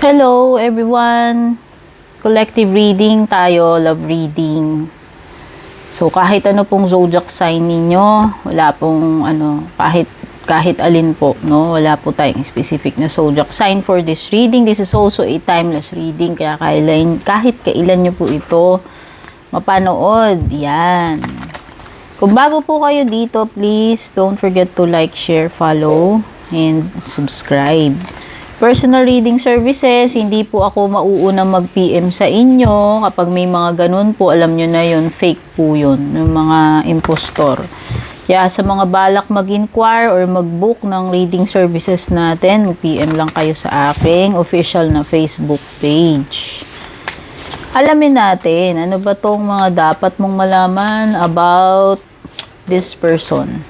Hello everyone! Collective reading tayo, love reading. So kahit ano pong zodiac sign ninyo, wala pong kahit alin po, no? Wala po tayong specific na zodiac sign for this reading. This is also a timeless reading, kaya kahit kailan nyo po ito mapanood. Yan. Kung bago po kayo dito, please don't forget to like, share, follow, and subscribe. Personal reading services, hindi po ako mauunang mag-PM sa inyo. Kapag may mga ganun po, alam nyo na yun, fake po yun, yung mga impostor. Kaya sa mga balak mag-inquire or mag-book ng reading services natin, mag-PM lang kayo sa aking official na Facebook page. Alamin natin, ano ba tong mga dapat mong malaman about this person.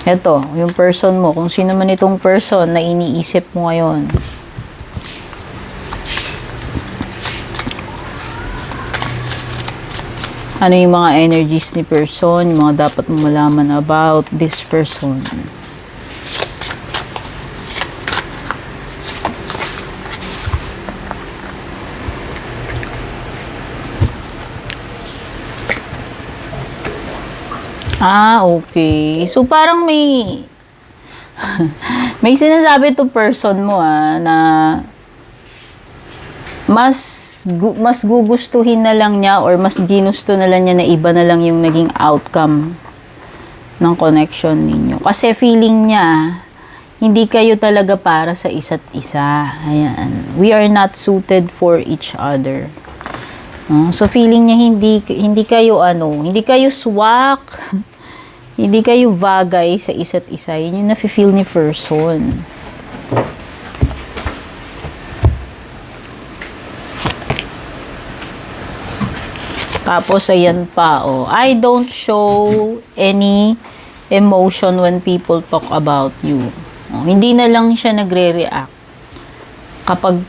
Ito, yung person mo. Kung sino man itong person na iniisip mo ngayon. Ano yung mga energies ni person, yung mga dapat mo malaman about this person. Okay. So, parang may may sinasabi to person mo na mas gugustuhin na lang niya or mas ginusto na lang niya na iba na lang yung naging outcome ng connection ninyo. Kasi feeling niya, hindi kayo talaga para sa isa't isa. Ayan. We are not suited for each other. So, feeling niya hindi kayo swak. Hindi kayo bagay sa isa't isa. Yun yung nafe-feel ni person. Tapos, ayan pa, I don't show any emotion when people talk about you. Hindi na lang siya nagre-react. Kapag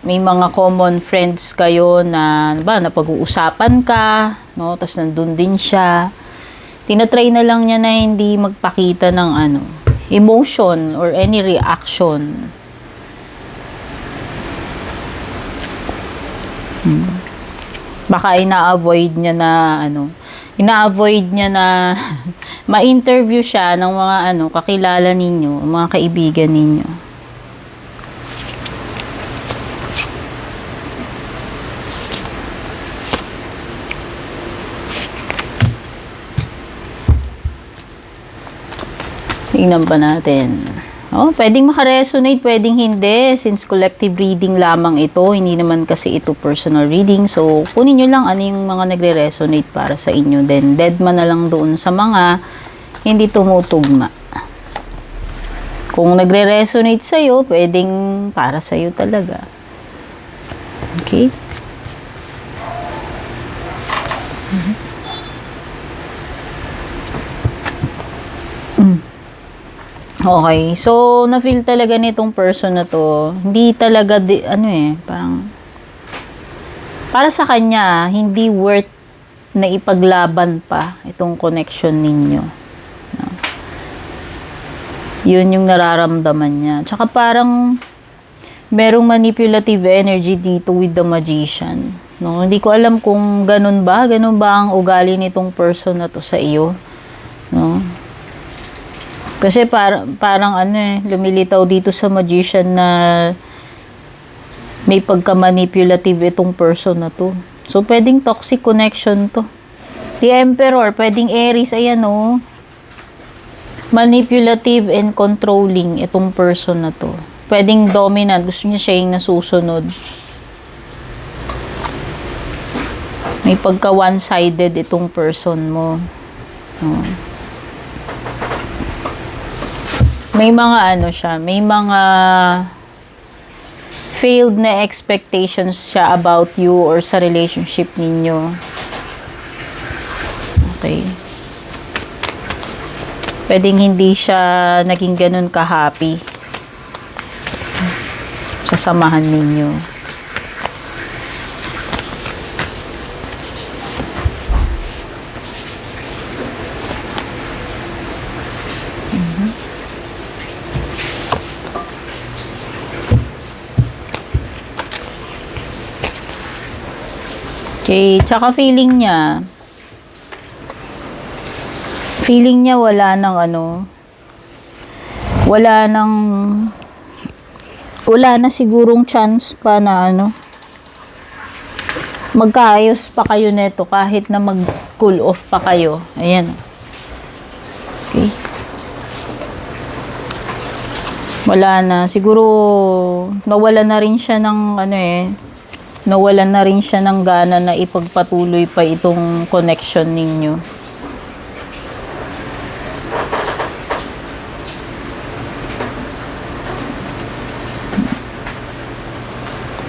may mga common friends kayo na napag-uusapan ka, no? Tapos nandun din siya. Tinatry na lang niya na hindi magpakita ng emotion or any reaction. Baka ina-avoid niya na ma-interview siya ng mga kakilala ninyo, mga kaibigan ninyo. Tingnan pa natin. Pwedeng makaresonate, pwedeng hindi. Since collective reading lamang ito, hindi naman kasi ito personal reading. So, kunin nyo lang ano yung mga nagre-resonate para sa inyo. Then, dead man na lang doon sa mga hindi tumutugma. Kung nagre-resonate sa'yo, pwedeng para sa'yo talaga. Okay? Okay, so na-feel talaga nitong person na to, hindi talaga parang para sa kanya hindi worth na ipaglaban pa itong connection ninyo. No? Yun yung nararamdaman niya. Tsaka parang merong manipulative energy dito with the magician. No, hindi ko alam kung ganun ba ang ugali nitong person na to sa iyo. No? Kasi parang lumilitaw dito sa magician na may pagka-manipulative itong person na to. So, pwedeng toxic connection to. The Emperor, pwedeng Aries, ayan manipulative and controlling itong person na to. Pwedeng dominant, gusto niya siya yung nasusunod. May pagka one-sided itong person mo. May mga may mga failed na expectations siya about you or sa relationship ninyo. Okay. Pwedeng hindi siya naging ganun ka-happy sa samahan ninyo. Okay, tsaka feeling niya wala nang wala na sigurong chance pa na magkaayos pa kayo neto kahit na mag-cool off pa kayo. Ayan. Okay. Wala na. Siguro, nawalan na rin siya ng nawalan na rin siya ng gana na ipagpatuloy pa itong connection ninyo.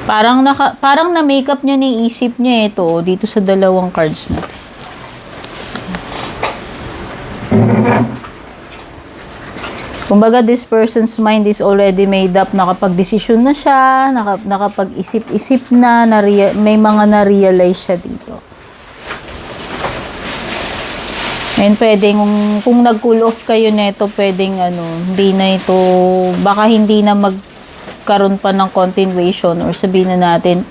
Parang na-makeup niya ni isip niya ito dito sa dalawang cards natin. Kumbaga, this person's mind is already made up. Nakapag-desisyon na siya, nakapag-isip-isip na, may mga na-realize siya dito. And pwedeng, kung nag-cool off kayo neto, pwedeng hindi na ito, baka hindi na magkaroon pa ng continuation or sabihin na natin,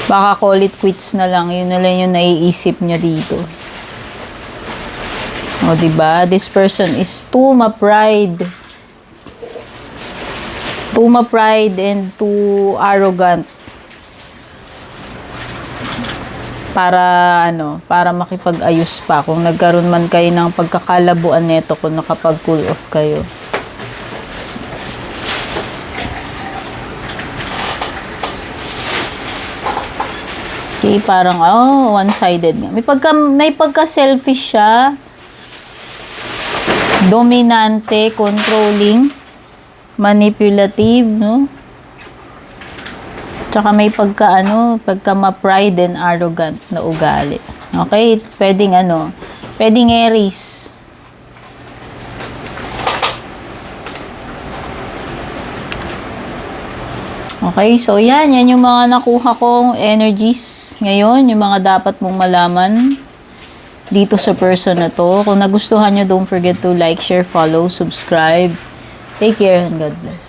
baka call it quits na lang. Yun na lang yung naiisip niya dito. O, diba? This person is too ma-pride. Too ma-pride and too arrogant. Para makipag-ayos pa. Kung nagkaroon man kayo ng pagkakalabuan neto kung nakapag-cool off kayo. Okay, parang, one-sided nga. May pagka-selfish siya. Dominante, controlling, manipulative, no? Tsaka may pagka ma-pride and arrogant na ugali. Okay? Pwedeng Aries. Okay, so yan yung mga nakuha kong energies ngayon, yung mga dapat mong malaman dito sa person na to. Kung nagustuhan nyo, don't forget to like, share, follow, subscribe. Take care and God bless.